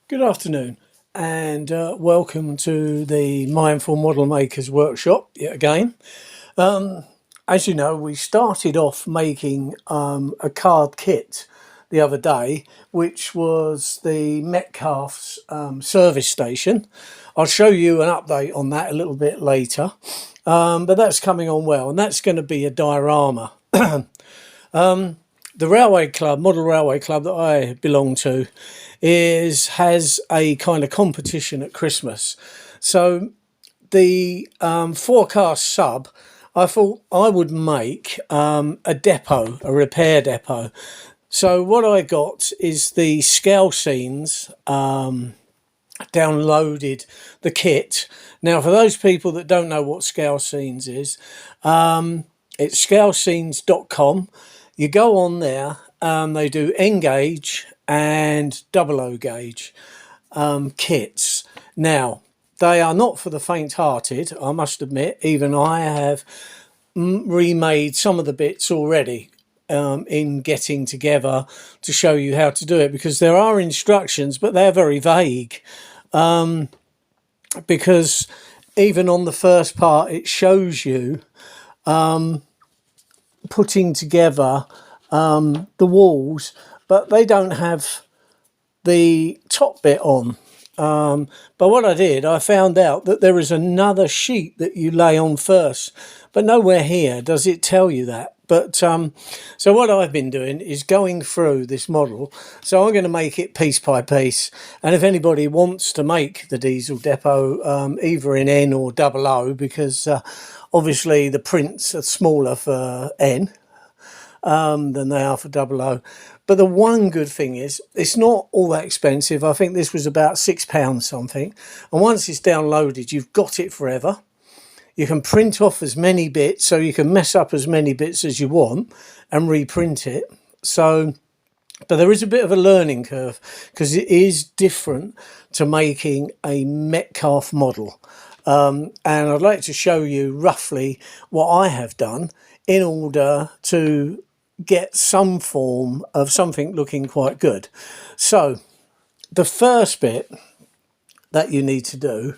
Good afternoon and welcome to the Mindful Model Makers Workshop yet again. As you know, we started off making a card kit the other day, which was the Metcalfe's service station. I'll show you an update on that a little bit later, but that's coming on well, and that's going to be a diorama. The railway club, model railway club that I belong to, has a kind of competition at Christmas. So the forecast sub, I thought I would make a depot, a repair depot. So what I got is the scale scenes, downloaded the kit. Now, for those people that don't know what scale scenes is, it's scalescenes.com. You go on there, they do N gauge and 00 gauge kits. Now, they are not for the faint-hearted, I must admit. Even I have remade some of the bits already in getting together to show you how to do it, because there are instructions, but they're very vague. Because even on the first part, it shows you putting together the walls, but they don't have the top bit on. But what I did, I found out that there is another sheet that you lay on first, but nowhere here does it tell you that. But so what I've been doing is going through this model. So I'm going to make it piece by piece. And if anybody wants to make the diesel depot, either in N or 00, because obviously the prints are smaller for N than they are for 00. But the one good thing is it's not all that expensive. I think this was about £6 something. And once it's downloaded, you've got it forever. You can print off as many bits, so you can mess up as many bits as you want and reprint it. So, but there is a bit of a learning curve because it is different to making a Metcalfe model. And I'd like to show you roughly what I have done in order to get some form of something looking quite good. So the first bit that you need to do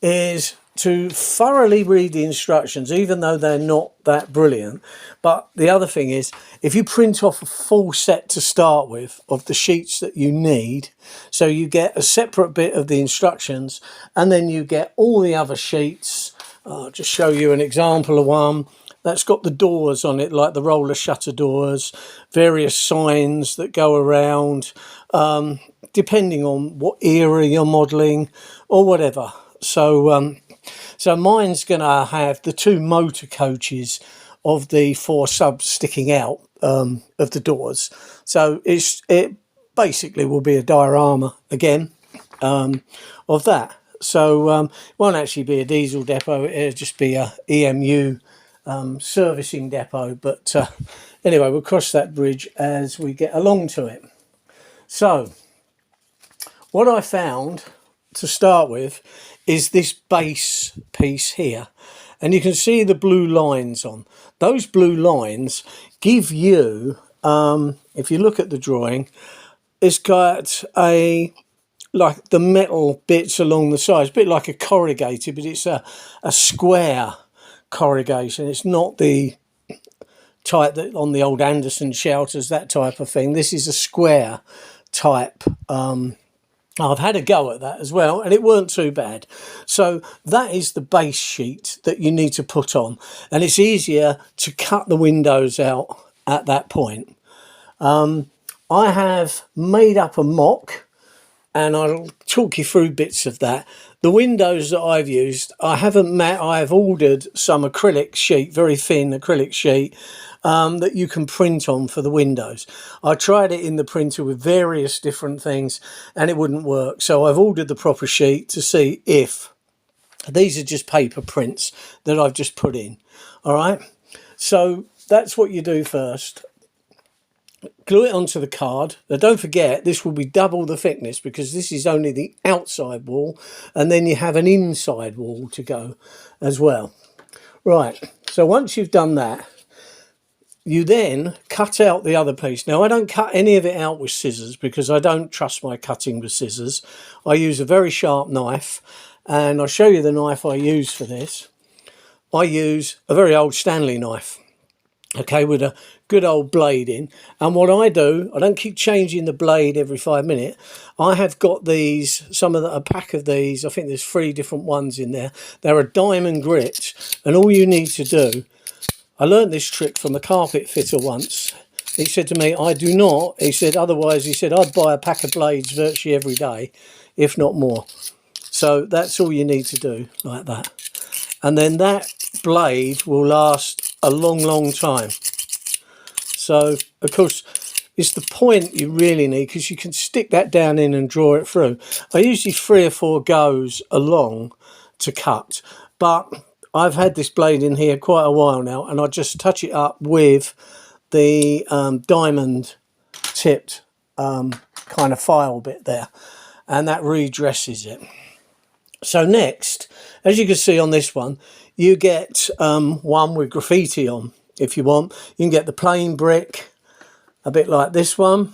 is to thoroughly read the instructions, even though they're not that brilliant. But the other thing is, if you print off a full set to start with of the sheets that you need, so you get a separate bit of the instructions and then you get all the other sheets. I'll just show you an example of one that's got the doors on it, like the roller shutter doors, various signs that go around, depending on what era you're modelling or whatever. So mine's going to have the two motor coaches of the four subs sticking out of the doors. So it basically will be a diorama again of that. So it won't actually be a diesel depot. It'll just be a EMU servicing depot. But anyway, we'll cross that bridge as we get along to it. So what I found to start with is this base piece here, and you can see the blue lines on. Those blue lines give you, if you look at the drawing, it's got like the metal bits along the sides, a bit like a corrugated, but it's a square corrugation. It's not the type that on the old Anderson shelters, that type of thing. This is a square type. I've had a go at that as well, and it weren't too bad. So that is the base sheet that you need to put on, and it's easier to cut the windows out at that point. I have made up a mock, and I'll talk you through bits of that. The windows that I've used, I've ordered some acrylic sheet, very thin acrylic sheet, that you can print on for the windows. I tried it in the printer with various different things and it wouldn't work. So I've ordered the proper sheet to see if these are just paper prints that I've just put in. All right. So that's what you do first. Glue it onto the card. Now don't forget, this will be double the thickness because this is only the outside wall, and then you have an inside wall to go as well. Right, so once you've done that, you then cut out the other piece. Now, I don't cut any of it out with scissors because I don't trust my cutting with scissors. I use a very sharp knife, and I'll show you the knife I use for this. I use a very old Stanley knife, okay, with a good old blade in. And what I do, I don't keep changing the blade every 5 minutes. I have got these, a pack of these, I think there's 3 different ones in there. They're a diamond grit, and all you need to do, I learned this trick from a carpet fitter once. He said to me, I do not, he said, otherwise, he said, I'd buy a pack of blades virtually every day, if not more. So that's all you need to do, like that. And then that blade will last a long, long time. So, of course, it's the point you really need, because you can stick that down in and draw it through. I usually 3 or 4 goes along to cut, but I've had this blade in here quite a while now, and I just touch it up with the diamond tipped kind of file bit there, and that redresses it. So next, as you can see on this one, you get one with graffiti on. If you want, you can get the plain brick, a bit like this one,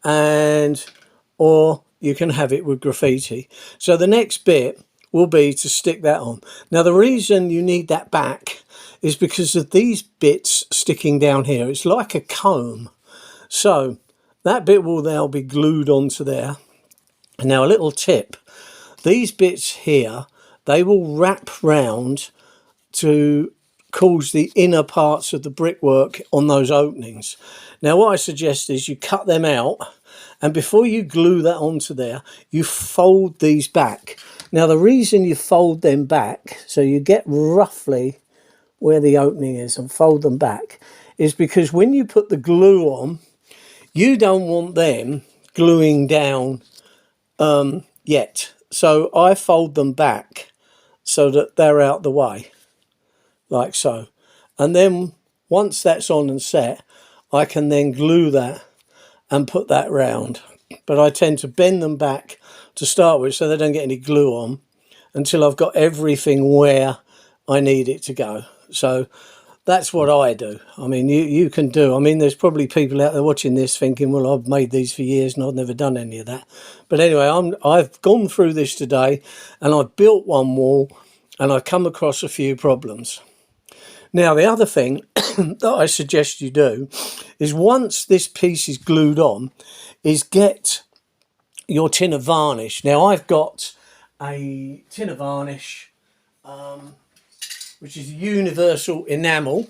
or you can have it with graffiti. So the next bit will be to stick that on. Now, the reason you need that back is because of these bits sticking down here. It's like a comb. So that bit will now be glued onto there. And now a little tip. These bits here, they will wrap round to cause the inner parts of the brickwork on those openings. Now, what I suggest is you cut them out, and before you glue that onto there, you fold these back. Now, the reason you fold them back, so you get roughly where the opening is and fold them back, is because when you put the glue on, you don't want them gluing down yet. So I fold them back so that they're out the way, like so. And then once that's on and set, I can then glue that and put that round. But I tend to bend them back to start with so they don't get any glue on until I've got everything where I need it to go. So that's what I do. I mean, you can do. I mean, there's probably people out there watching this thinking, well, I've made these for years and I've never done any of that. But anyway, I've gone through this today, and I've built one wall, and I've come across a few problems. Now, the other thing that I suggest you do is, once this piece is glued on, is get your tin of varnish. Now, I've got a tin of varnish, which is universal enamel.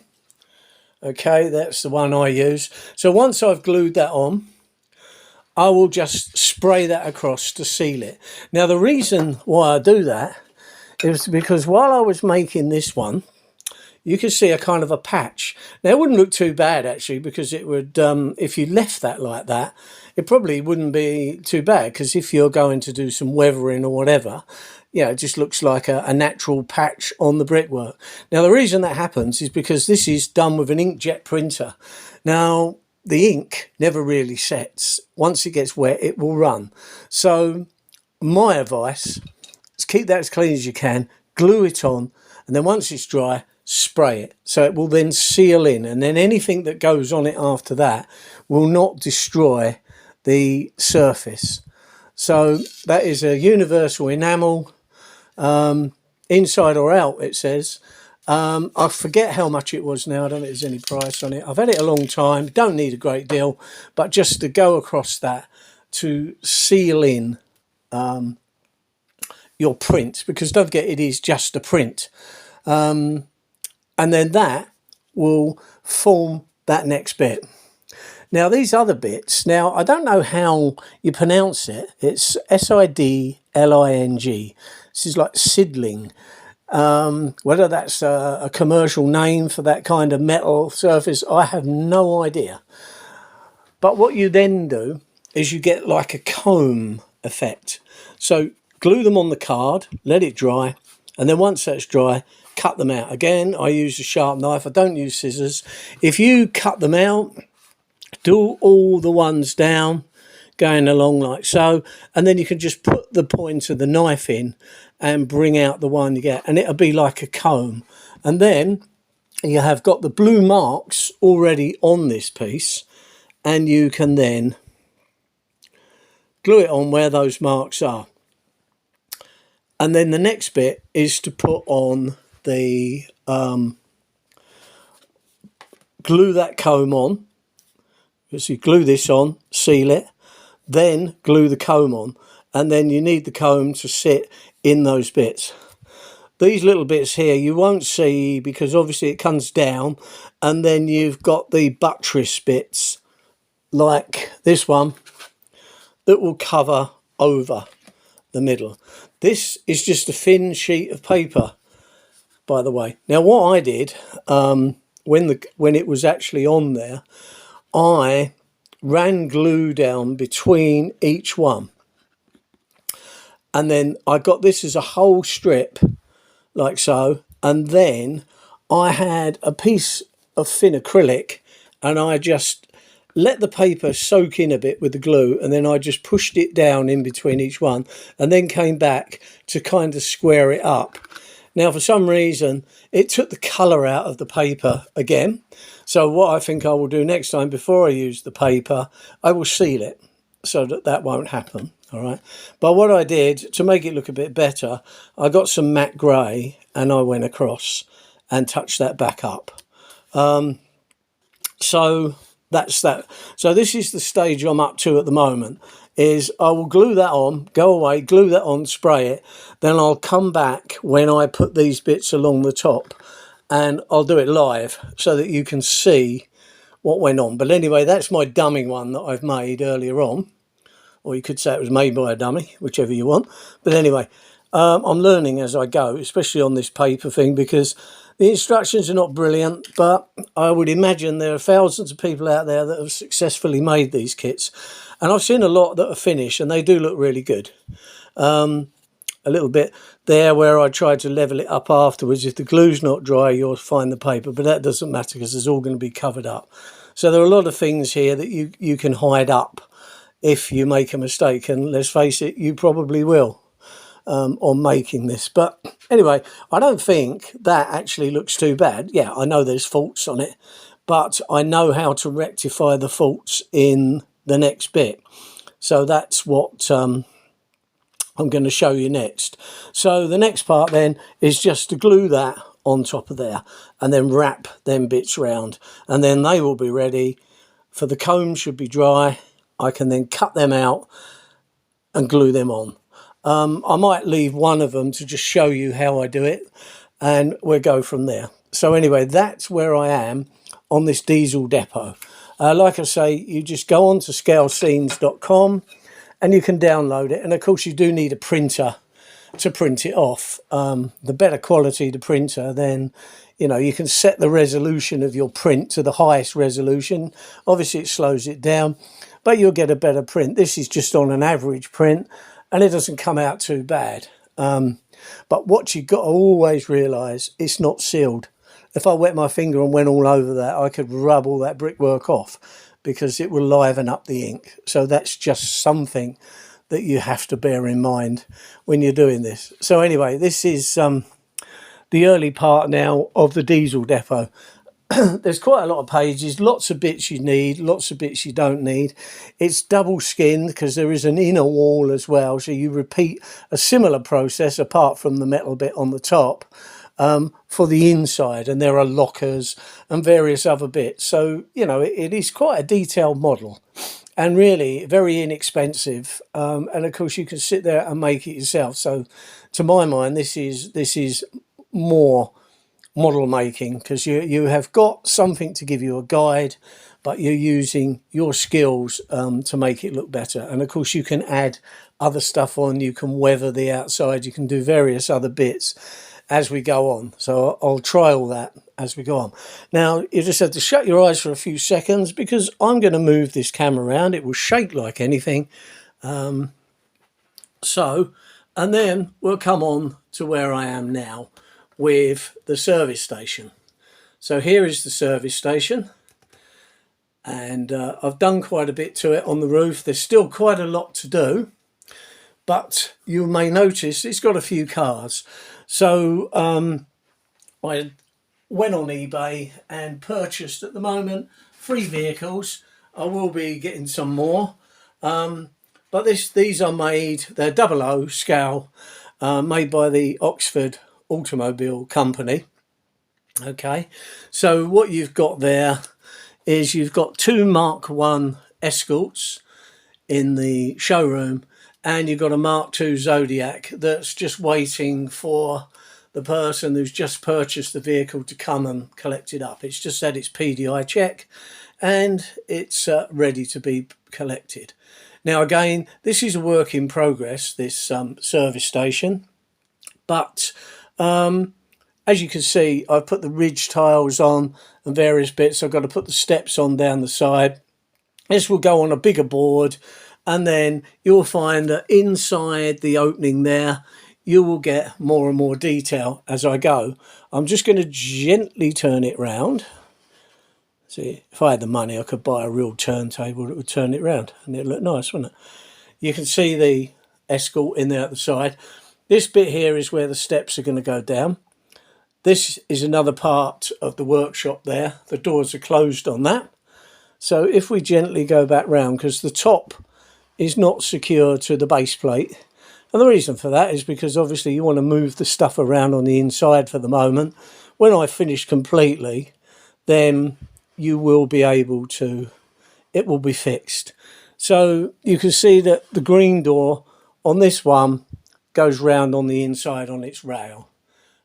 Okay, that's the one I use. So once I've glued that on, I will just spray that across to seal it. Now, the reason why I do that is because while I was making this one, you can see a kind of a patch. Now, it wouldn't look too bad, actually, because it would, if you left that like that, it probably wouldn't be too bad, because if you're going to do some weathering or whatever, you know, it just looks like a natural patch on the brickwork. Now, the reason that happens is because this is done with an inkjet printer. Now, the ink never really sets. Once it gets wet, it will run. So my advice is keep that as clean as you can, glue it on, and then once it's dry, spray it. So it will then seal in, and then anything that goes on it after that will not destroy the surface. So that is a universal enamel, inside or out, it says. I forget how much it was now. I don't think there's any price on it. I've had it a long time. Don't need a great deal, but just to go across that to seal in your print, because don't forget, it is just a print. And then that will form that next bit. Now, these other bits, now, I don't know how you pronounce it. It's S-I-D-L-I-N-G. This is like sidling. Whether that's a commercial name for that kind of metal surface, I have no idea. But what you then do is you get like a comb effect. So glue them on the card, let it dry, and then once that's dry, cut them out. Again, I use a sharp knife. I don't use scissors. If you cut them out, do all the ones down, going along like so, and then you can just put the point of the knife in and bring out the one you get, and it'll be like a comb. And then you have got the blue marks already on this piece, and you can then glue it on where those marks are. And then the next bit is to put on the glue that comb on. So you glue this on, seal it, then glue the comb on, and then you need the comb to sit in those bits. These little bits here you won't see because obviously it comes down, and then you've got the buttress bits like this one that will cover over the middle. This is just a thin sheet of paper, by the way. Now what I did when it was actually on there, I ran glue down between each one, and then I got this as a whole strip like so, and then I had a piece of thin acrylic and I just let the paper soak in a bit with the glue, and then I just pushed it down in between each one and then came back to kind of square it up. Now for some reason it took the colour out of the paper again, so what I think I will do next time, before I use the paper, I will seal it so that that won't happen. All right, but what I did to make it look a bit better, I got some matte grey and I went across and touched that back up. So that's that. So this is the stage I'm up to at the moment, is I will glue that on, go away, glue that on, spray it, then I'll come back when I put these bits along the top and I'll do it live so that you can see what went on. But anyway, that's my dummy one that I've made earlier on. Or you could say it was made by a dummy, whichever you want. But anyway, I'm learning as I go, especially on this paper thing, because the instructions are not brilliant, but I would imagine there are thousands of people out there that have successfully made these kits. And I've seen a lot that are finished, and they do look really good. A little bit there where I tried to level it up afterwards. If the glue's not dry, you'll find the paper, but that doesn't matter because it's all going to be covered up. So there are a lot of things here that you can hide up if you make a mistake, and let's face it, you probably will on making this. But anyway, I don't think that actually looks too bad. Yeah, I know there's faults on it, but I know how to rectify the faults in the next bit. So that's what I'm going to show you next. So the next part then is just to glue that on top of there and then wrap them bits round, and then they will be ready for the comb. Should be dry. I can then cut them out and glue them on. I might leave one of them to just show you how I do it, and we'll go from there. So anyway, that's where I am on this diesel depot. Like I say, you just go on to scalescenes.com and you can download it. And of course you do need a printer to print it off. The better quality the printer, then you can set the resolution of your print to the highest resolution. Obviously it slows it down, but you'll get a better print. This is just on an average print and it doesn't come out too bad. But what you've got to always realise, it's not sealed. If I wet my finger and went all over that, I could rub all that brickwork off because it will liven up the ink. So that's just something that you have to bear in mind when you're doing this. So anyway, this is the early part now of the diesel depot. There's quite a lot of pages, lots of bits you need, lots of bits you don't need. It's double skinned because there is an inner wall as well, so you repeat a similar process apart from the metal bit on the top for the inside, and there are lockers and various other bits. So it is quite a detailed model and really very inexpensive, and of course you can sit there and make it yourself. So to my mind, this is more model making, because you have got something to give you a guide, but you're using your skills to make it look better. And of course you can add other stuff on, you can weather the outside, you can do various other bits as we go on. So I'll try all that as we go on. Now you just have to shut your eyes for a few seconds because I'm going to move this camera around. It will shake like anything. And then we'll come on to where I am now with the service station. So here is the service station, and I've done quite a bit to it on the roof. There's still quite a lot to do, but you may notice it's got a few cars. So I went on eBay and purchased at the moment 3 vehicles. I will be getting some more, but these are made, they're 00 scale, made by the Oxford Automobile Company. Okay, so what you've got there is you've got 2 Mark 1 Escorts in the showroom, and you've got a Mark II Zodiac that's just waiting for the person who's just purchased the vehicle to come and collect it up. It's just had its PDI check and it's ready to be collected. Now again, this is a work in progress, this service station, but as you can see, I've put the ridge tiles on and various bits. I've got to put the steps on down the side. This will go on a bigger board, and then you'll find that inside the opening there, you will get more and more detail as I go. I'm just going to gently turn it round. See, if I had the money, I could buy a real turntable that would turn it round, and it'd look nice, wouldn't it? You can see the Escort in there at the side. This bit here is where the steps are going to go down. This is another part of the workshop there. The doors are closed on that. So if we gently go back round, because the top is not secure to the base plate. And the reason for that is because obviously you want to move the stuff around on the inside for the moment. When I finish completely, then you will be able to, it will be fixed. So you can see that the green door on this one goes round on the inside on its rail.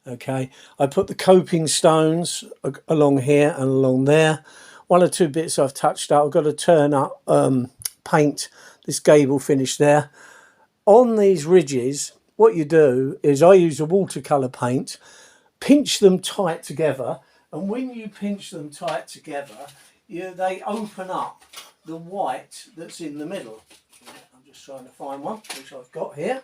Okay, I put the coping stones along here and along there. 1 or 2 bits I've touched up. I've got to turn up, paint this gable finish there. On these ridges, what you do is I use a watercolour paint, pinch them tight together, and when you pinch them tight together, they open up the white that's in the middle. I'm just trying to find one, which I've got here.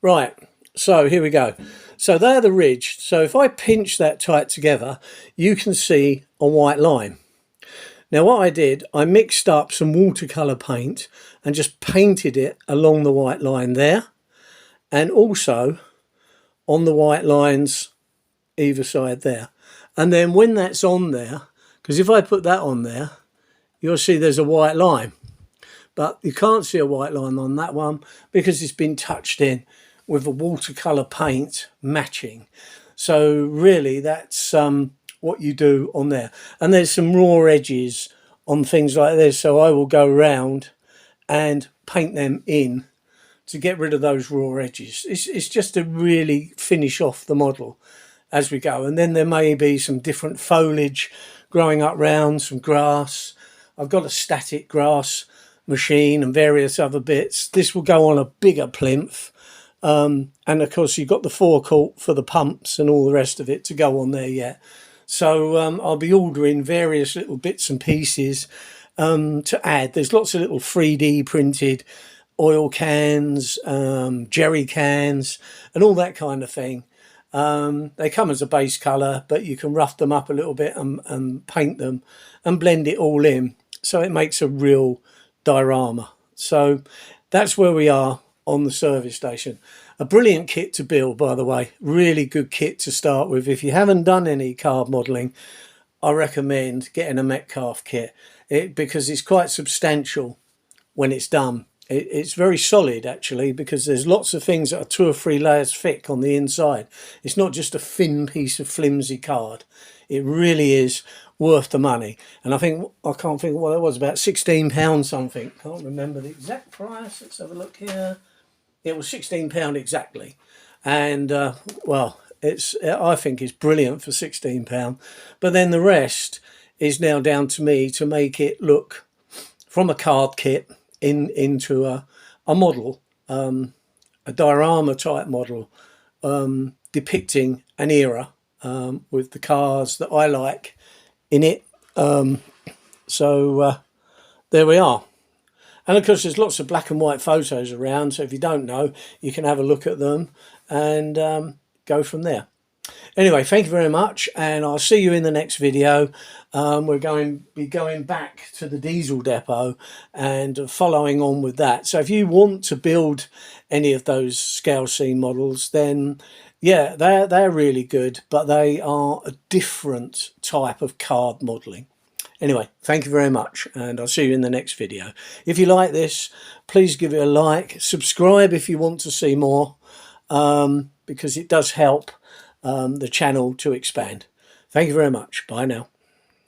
Right, so here we go. So they're the ridge. So if I pinch that tight together, you can see a white line. Now what I did, I mixed up some watercolour paint and just painted it along the white line there, and also on the white lines either side there. And then when that's on there, because if I put that on there, you'll see there's a white line. But you can't see a white line on that one because it's been touched in with a watercolour paint matching. So really that's what you do on there. And there's some raw edges on things like this, so I will go around and paint them in to get rid of those raw edges. It's just to really finish off the model as we go. And then there may be some different foliage growing up round, some grass. I've got a static grass machine and various other bits. This will go on a bigger plinth. And of course you've got the forecourt for the pumps and all the rest of it to go on there yet. So I'll be ordering various little bits and pieces to add. There's lots of little 3D printed oil cans, jerry cans and all that kind of thing. They come as a base colour, but you can rough them up a little bit and paint them and blend it all in. So it makes a real diorama. So that's where we are on the service station. A brilliant kit to build, by the way. Really good kit to start with. If you haven't done any card modelling, I recommend getting a Metcalfe kit because it's quite substantial when it's done. It's very solid actually, because there's lots of things that are 2 or 3 layers thick on the inside. It's not just a thin piece of flimsy card. It really is worth the money. And I can't think what it was, about £16 something. Can't remember the exact price. Let's have a look here. It was £16 exactly. And well, I think it's brilliant for £16. But then the rest is now down to me to make it look from a card kit into a model, a diorama type model, depicting an era with the cars that I like in it. So there we are. And of course there's lots of black and white photos around, so if you don't know, you can have a look at them and go from there. Anyway, thank you very much, and I'll see you in the next video. We're going to be going back to the diesel depot and following on with that. So if you want to build any of those scale C models, then Yeah, they're really good, but they are a different type of card modelling. Anyway, thank you very much, and I'll see you in the next video. If you like this, please give it a like, subscribe if you want to see more, because it does help the channel to expand. Thank you very much. Bye now.